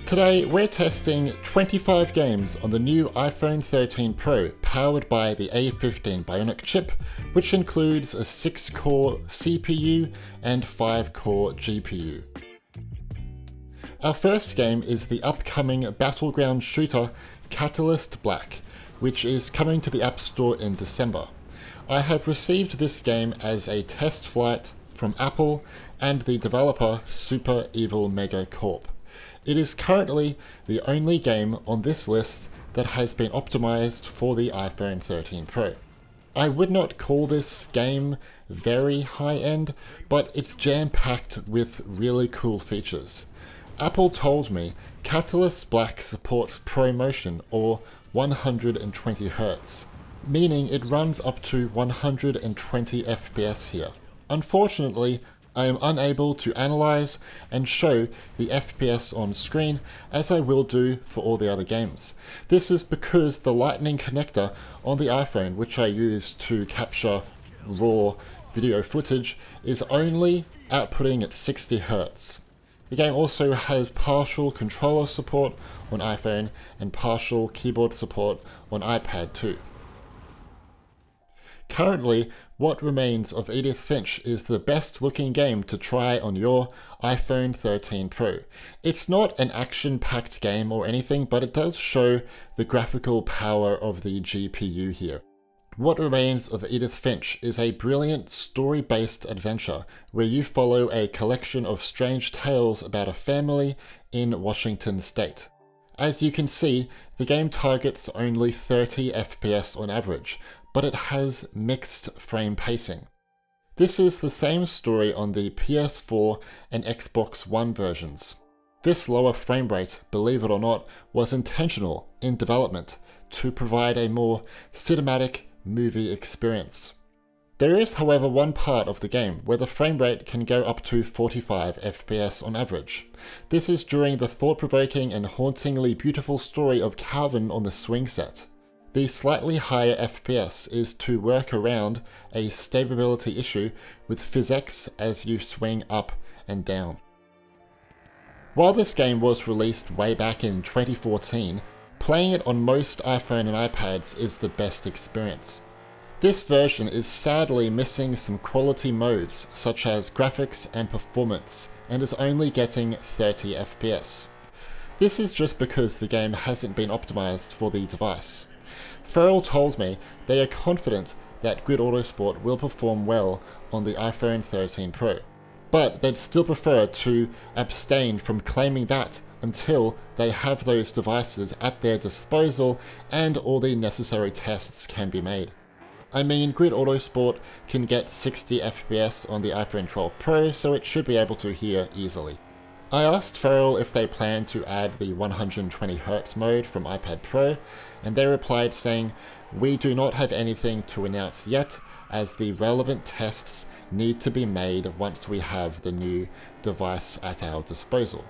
Today we're testing 25 games on the new iPhone 13 Pro powered by the A15 Bionic chip, which includes a 6-core CPU and 5-core GPU. Our first game is the upcoming battleground shooter Catalyst Black, which is coming to the App Store in December. I have received this game as a test flight from Apple and the developer Super Evil Mega Corp. It is currently the only game on this list that has been optimized for the iPhone 13 Pro. I would not call this game very high-end, but it's jam-packed with really cool features. Apple told me Catalyst Black supports ProMotion or 120Hz, meaning it runs up to 120 FPS here. Unfortunately, I am unable to analyze and show the FPS on screen as I will do for all the other games. This is because the Lightning connector on the iPhone, which I use to capture raw video footage, is only outputting at 60 Hz. The game also has partial controller support on iPhone and partial keyboard support on iPad too. Currently, What Remains of Edith Finch is the best looking game to try on your iPhone 13 Pro. It's not an action-packed game or anything, but it does show the graphical power of the GPU here. What Remains of Edith Finch is a brilliant story-based adventure where you follow a collection of strange tales about a family in Washington State. As you can see, the game targets only 30 FPS on average, but it has mixed frame pacing. This is the same story on the PS4 and Xbox One versions. This lower frame rate, believe it or not, was intentional in development to provide a more cinematic movie experience. There is, however, one part of the game where the frame rate can go up to 45 FPS on average. This is during the thought-provoking and hauntingly beautiful story of Calvin on the swing set. The slightly higher FPS is to work around a stability issue with physics as you swing up and down. While this game was released way back in 2014, playing it on most iPhone and iPads is the best experience. This version is sadly missing some quality modes such as graphics and performance and is only getting 30 FPS. This is just because the game hasn't been optimized for the device. Ferrell told me they are confident that Grid Autosport will perform well on the iPhone 13 Pro, but they'd still prefer to abstain from claiming that until they have those devices at their disposal and all the necessary tests can be made. I mean, Grid Autosport can get 60 FPS on the iPhone 12 Pro, so it should be able to here easily. I asked Ferrell if they plan to add the 120Hz mode from iPad Pro, and they replied saying, "We do not have anything to announce yet, as the relevant tests need to be made once we have the new device at our disposal."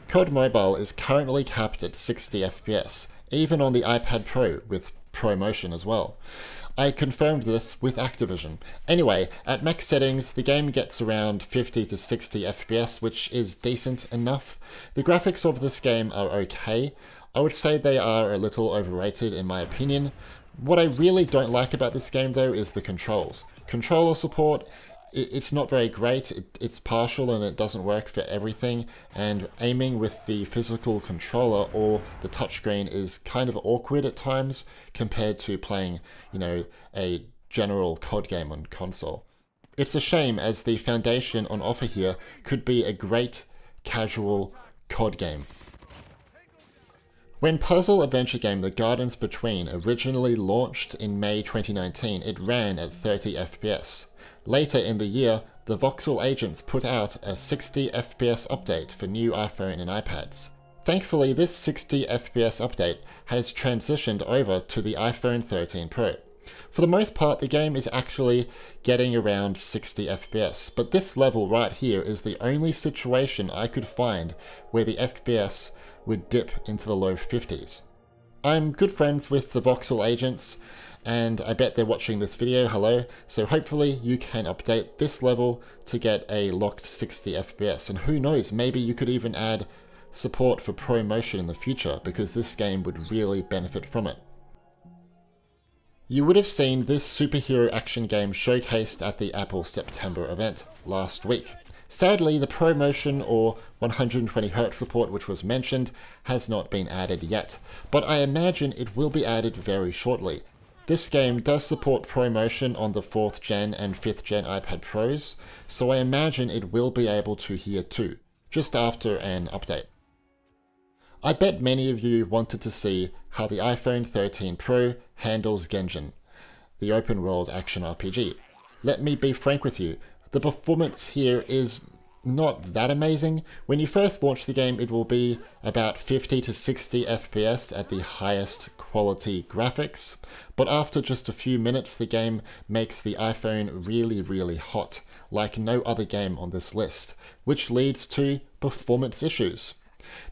COD Mobile is currently capped at 60 FPS, even on the iPad Pro with ProMotion as well. I confirmed this with Activision. Anyway, at max settings, the game gets around 50 to 60 FPS, which is decent enough. The graphics of this game are okay. I would say they are a little overrated in my opinion. What I really don't like about this game though is the controls. Controller support, it's not very great, it's partial and it doesn't work for everything, and aiming with the physical controller or the touchscreen is kind of awkward at times compared to playing, a general COD game on console. It's a shame as the foundation on offer here could be a great casual COD game. When puzzle adventure game The Gardens Between originally launched in May 2019, it ran at 30 FPS. Later in the year, the Voxel agents put out a 60 FPS update for new iPhone and iPads. Thankfully, this 60 FPS update has transitioned over to the iPhone 13 Pro. For the most part, the game is actually getting around 60 FPS, but this level right here is the only situation I could find where the FPS would dip into the low 50s. I'm good friends with the Voxel agents, and I bet they're watching this video, hello, so hopefully you can update this level to get a locked 60 FPS, and who knows, maybe you could even add support for ProMotion in the future because this game would really benefit from it. You would have seen this superhero action game showcased at the Apple September event last week. Sadly, the ProMotion or 120Hz support which was mentioned has not been added yet, but I imagine it will be added very shortly. This game does support ProMotion on the 4th gen and 5th gen iPad Pros, so I imagine it will be able to here too, just after an update. I bet many of you wanted to see how the iPhone 13 Pro handles Genshin, the open world action RPG. Let me be frank with you, the performance here is not that amazing. When you first launch the game, it will be about 50 to 60 FPS at the highest quality graphics, but after just a few minutes the game makes the iPhone really hot, like no other game on this list, which leads to performance issues.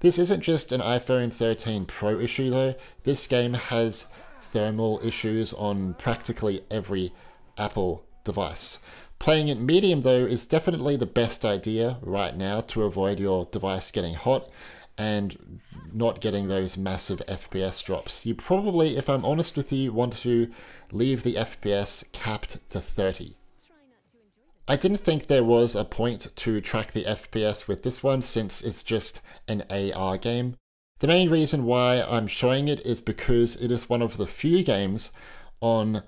This isn't just an iPhone 13 Pro issue though, this game has thermal issues on practically every Apple device. Playing it medium though is definitely the best idea right now to avoid your device getting hot and not getting those massive FPS drops. You probably, if I'm honest with you, want to leave the FPS capped to 30. I didn't think there was a point to track the FPS with this one since it's just an AR game. The main reason why I'm showing it is because it is one of the few games on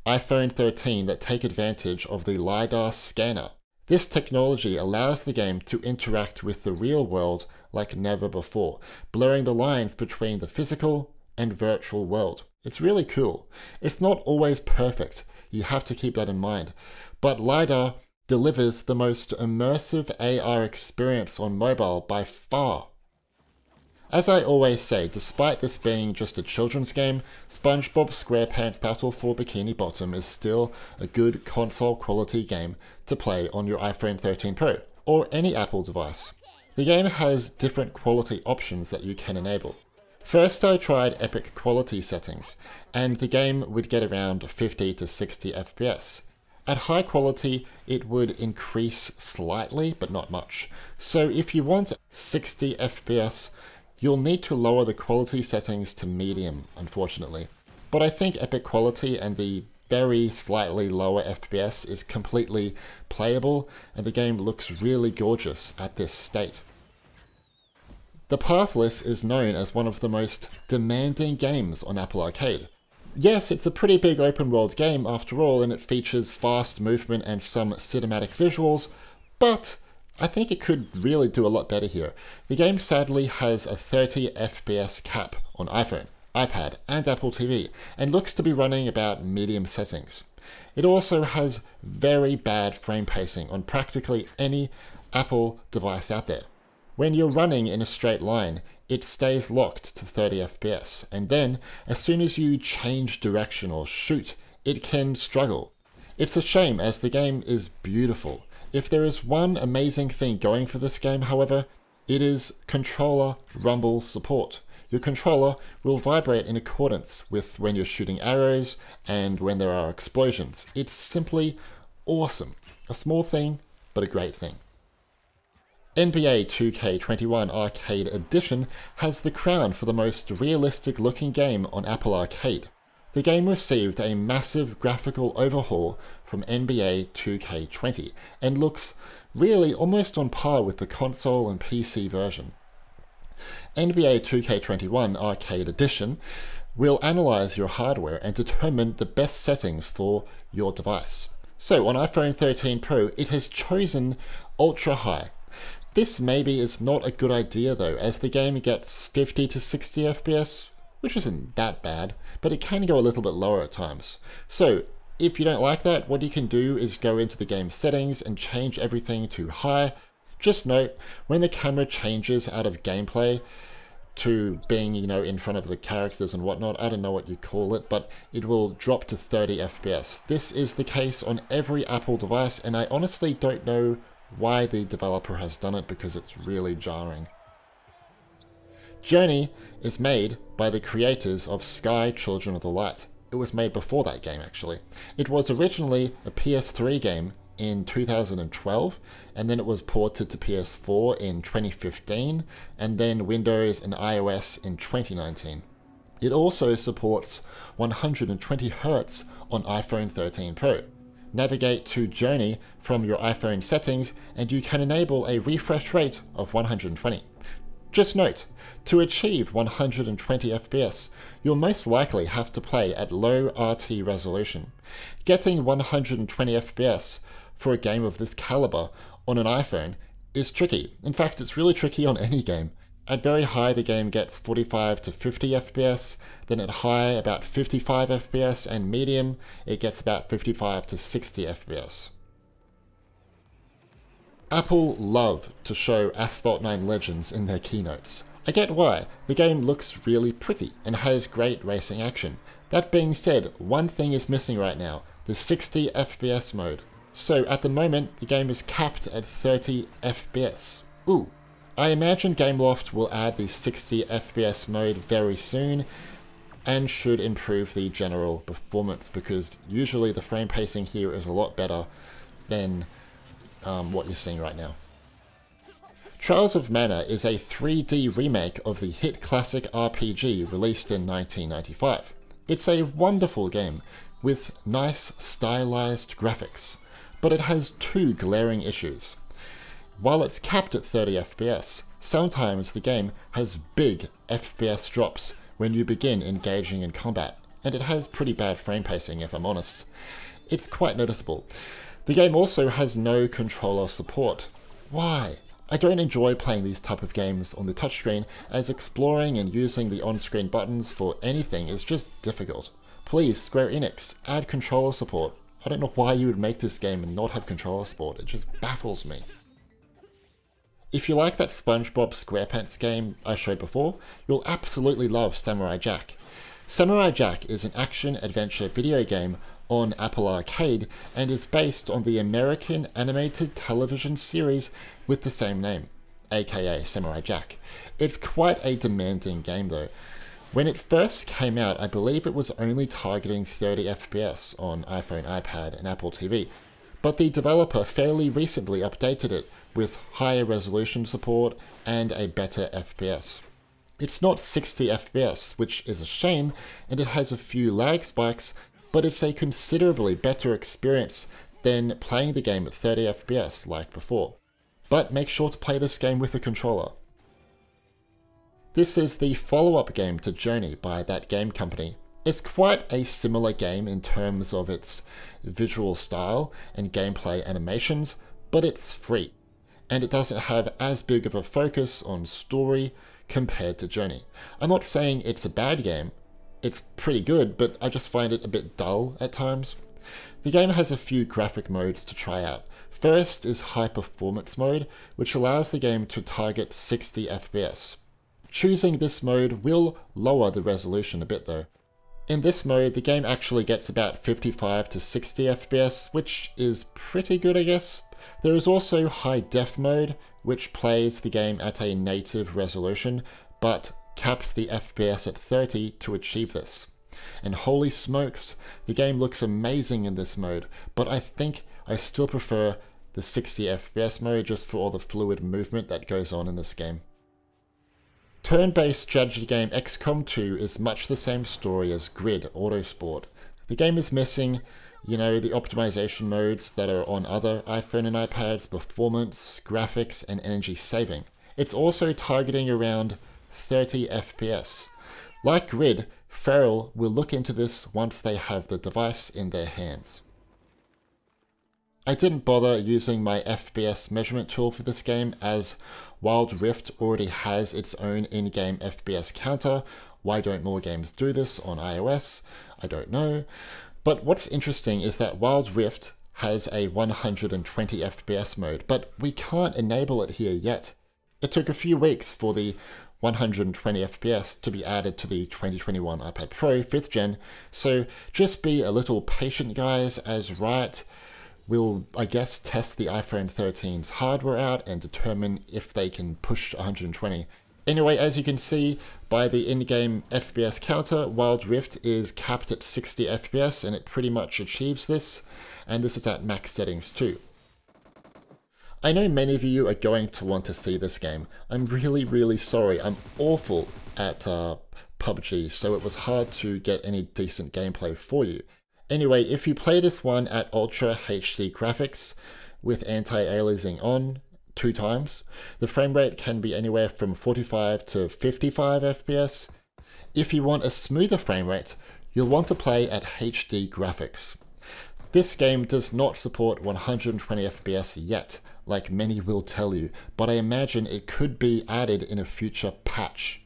iPhone 13 that take advantage of the LiDAR scanner. This technology allows the game to interact with the real world like never before, blurring the lines between the physical and virtual world. It's really cool. It's not always perfect, you have to keep that in mind, but LiDAR delivers the most immersive AR experience on mobile by far. As I always say, despite this being just a children's game, SpongeBob SquarePants Battle for Bikini Bottom is still a good console quality game to play on your iPhone 13 Pro, or any Apple device. The game has different quality options that you can enable. First I tried epic quality settings, and the game would get around 50 to 60 FPS. At high quality, it would increase slightly, but not much. So if you want 60 FPS, you'll need to lower the quality settings to medium, unfortunately. But I think epic quality and the very slightly lower FPS is completely playable, and the game looks really gorgeous at this state. The Pathless is known as one of the most demanding games on Apple Arcade. Yes, it's a pretty big open world game after all, and it features fast movement and some cinematic visuals, but I think it could really do a lot better here. The game sadly has a 30 FPS cap on iPhone, iPad, and Apple TV, and looks to be running about medium settings. It also has very bad frame pacing on practically any Apple device out there. When you're running in a straight line, it stays locked to 30 FPS, and then, as soon as you change direction or shoot, it can struggle. It's a shame as the game is beautiful. If there is one amazing thing going for this game, however, it is controller rumble support. Your controller will vibrate in accordance with when you're shooting arrows and when there are explosions. It's simply awesome. A small thing, but a great thing. NBA 2K21 Arcade Edition has the crown for the most realistic looking game on Apple Arcade. The game received a massive graphical overhaul from NBA 2K20 and looks really almost on par with the console and PC version. NBA 2K21 Arcade Edition will analyze your hardware and determine the best settings for your device. So on iPhone 13 Pro, it has chosen Ultra High. This maybe is not a good idea though, as the game gets 50 to 60 FPS, which isn't that bad, but it can go a little bit lower at times. So if you don't like that, what you can do is go into the game settings and change everything to high. Just note, when the camera changes out of gameplay to being, in front of the characters and whatnot, I don't know what you call it, but it will drop to 30 FPS. This is the case on every Apple device, and I honestly don't know why the developer has done it because it's really jarring. Journey is made by the creators of Sky Children of the Light. It was made before that game actually. It was originally a PS3 game in 2012, and then it was ported to PS4 in 2015, and then Windows and iOS in 2019. It also supports 120 Hz on iPhone 13 Pro. Navigate to Journey from your iPhone settings and you can enable a refresh rate of 120. Just note, to achieve 120 FPS, you'll most likely have to play at low RT resolution. Getting 120 FPS for a game of this caliber on an iPhone is tricky. In fact, it's really tricky on any game. At very high, the game gets 45 to 50 FPS, then at high, about 55 FPS, and medium, it gets about 55 to 60 FPS. Apple love to show Asphalt 9 Legends in their keynotes. I get why. The game looks really pretty and has great racing action. That being said, one thing is missing right now, the 60 FPS mode. So at the moment, the game is capped at 30 FPS. Ooh. I imagine Gameloft will add the 60 FPS mode very soon and should improve the general performance because usually the frame pacing here is a lot better than what you're seeing right now. Trials of Mana is a 3D remake of the hit classic RPG released in 1995. It's a wonderful game with nice stylized graphics, but it has two glaring issues. While it's capped at 30 FPS, sometimes the game has big FPS drops when you begin engaging in combat, and it has pretty bad frame pacing if I'm honest. It's quite noticeable. The game also has no controller support. Why? I don't enjoy playing these type of games on the touchscreen, as exploring and using the on-screen buttons for anything is just difficult. Please, Square Enix, add controller support. I don't know why you would make this game and not have controller support, it just baffles me. If you like that SpongeBob SquarePants game I showed before, you'll absolutely love Samurai Jack. Samurai Jack is an action-adventure video game on Apple Arcade and is based on the American animated television series with the same name, aka Samurai Jack. It's quite a demanding game though. When it first came out, I believe it was only targeting 30 FPS on iPhone, iPad, and Apple TV, but the developer fairly recently updated it with higher resolution support and a better FPS. It's not 60 FPS, which is a shame, and it has a few lag spikes, but it's a considerably better experience than playing the game at 30 FPS like before. But make sure to play this game with a controller. This is the follow-up game to Journey by That Game Company. It's quite a similar game in terms of its visual style and gameplay animations, but it's free, and it doesn't have as big of a focus on story compared to Journey. I'm not saying it's a bad game, it's pretty good, but I just find it a bit dull at times. The game has a few graphic modes to try out. First is High Performance mode, which allows the game to target 60 FPS. Choosing this mode will lower the resolution a bit though. In this mode, the game actually gets about 55 to 60 FPS, which is pretty good I guess. There is also High Def mode, which plays the game at a native resolution, but caps the FPS at 30 to achieve this. And holy smokes, the game looks amazing in this mode, but I think I still prefer the 60 FPS mode just for all the fluid movement that goes on in this game. Turn-based strategy game XCOM 2 is much the same story as Grid Autosport. The game is missing, you know, the optimization modes that are on other iPhone and iPads, performance, graphics, and energy saving. It's also targeting around 30 FPS. Like Grid, Feral will look into this once they have the device in their hands. I didn't bother using my FPS measurement tool for this game as Wild Rift already has its own in-game FPS counter. Why don't more games do this on iOS? I don't know. But what's interesting is that Wild Rift has a 120 FPS mode, but we can't enable it here yet. It took a few weeks for the 120 FPS to be added to the 2021 iPad Pro 5th gen, so just be a little patient guys, as Riot will, I guess, test the iPhone 13's hardware out and determine if they can push 120. Anyway, as you can see by the in-game FPS counter, Wild Rift is capped at 60 FPS and it pretty much achieves this, and this is at max settings too. I know many of you are going to want to see this game. I'm really sorry. I'm awful at PUBG, so it was hard to get any decent gameplay for you. Anyway, if you play this one at Ultra HD graphics with anti-aliasing on 2 times, the frame rate can be anywhere from 45 to 55 FPS. If you want a smoother frame rate, you'll want to play at HD graphics. This game does not support 120 FPS yet, like many will tell you, but I imagine it could be added in a future patch.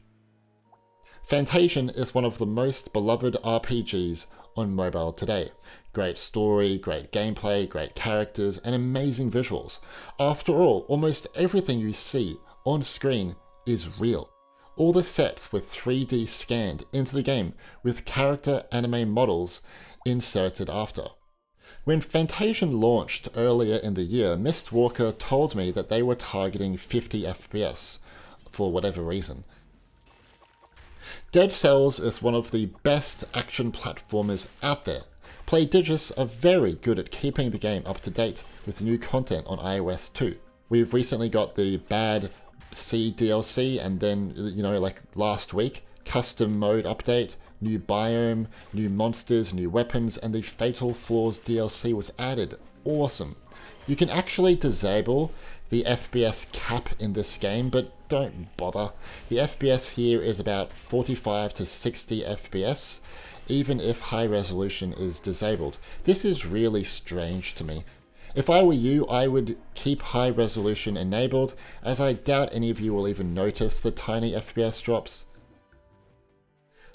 Fantasian is one of the most beloved RPGs on mobile today. Great story, great gameplay, great characters, and amazing visuals. After all, almost everything you see on screen is real. All the sets were 3D scanned into the game with character anime models inserted after. When Fantasian launched earlier in the year, Mistwalker told me that they were targeting 50 FPS for whatever reason. Dead Cells is one of the best action platformers out there. Playdigious are very good at keeping the game up to date with new content on iOS 2. We've recently got the Bad Sea DLC, and then, like last week, custom mode update, new biome, new monsters, new weapons, and the Fatal Flaws DLC was added. Awesome. You can actually disable the FPS cap in this game, but don't bother. The FPS here is about 45 to 60 FPS, even if high resolution is disabled. This is really strange to me. If I were you, I would keep high resolution enabled, as I doubt any of you will even notice the tiny FPS drops.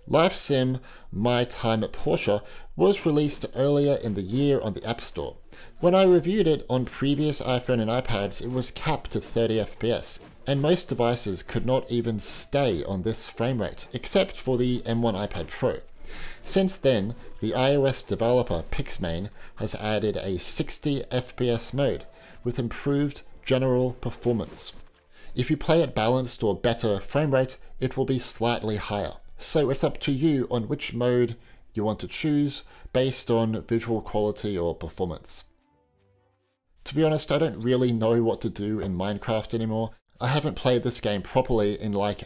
Life Sim My Time at Porsche was released earlier in the year on the App Store. When I reviewed it on previous iPhone and iPads, it was capped to 30 FPS, and most devices could not even stay on this frame rate, except for the M1 iPad Pro. Since then, the iOS developer Pixmane has added a 60 FPS mode with improved general performance. If you play at balanced or better frame rate, it will be slightly higher. So it's up to you on which mode you want to choose based on visual quality or performance. To be honest, I don't really know what to do in Minecraft anymore. I haven't played this game properly in like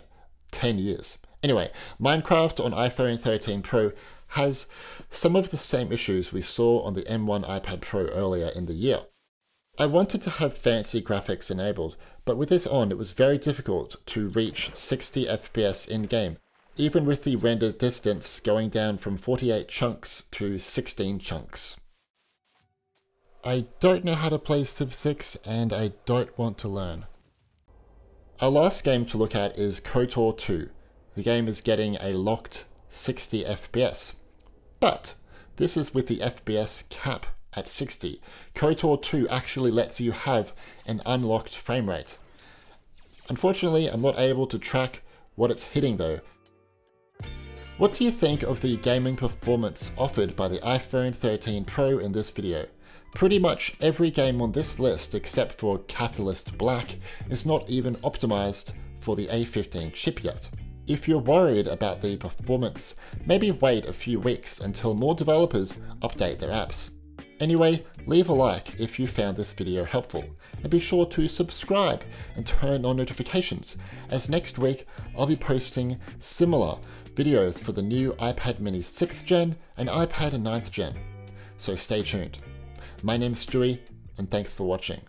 10 years. Anyway, Minecraft on iPhone 13 Pro has some of the same issues we saw on the M1 iPad Pro earlier in the year. I wanted to have fancy graphics enabled, but with this on, it was very difficult to reach 60 FPS in-game, even with the render distance going down from 48 chunks to 16 chunks. I don't know how to play Civ 6, and I don't want to learn. Our last game to look at is KOTOR 2. The game is getting a locked 60 FPS, but this is with the FPS cap at 60. KOTOR 2 actually lets you have an unlocked frame rate. Unfortunately, I'm not able to track what it's hitting though. What do you think of the gaming performance offered by the iPhone 13 Pro in this video? Pretty much every game on this list except for Catalyst Black is not even optimized for the A15 chip yet. If you're worried about the performance, maybe wait a few weeks until more developers update their apps. Anyway, leave a like if you found this video helpful, and be sure to subscribe and turn on notifications, as next week I'll be posting similar videos for the new iPad mini 6th gen and iPad 9th gen. So stay tuned. My name's Stewie, and thanks for watching.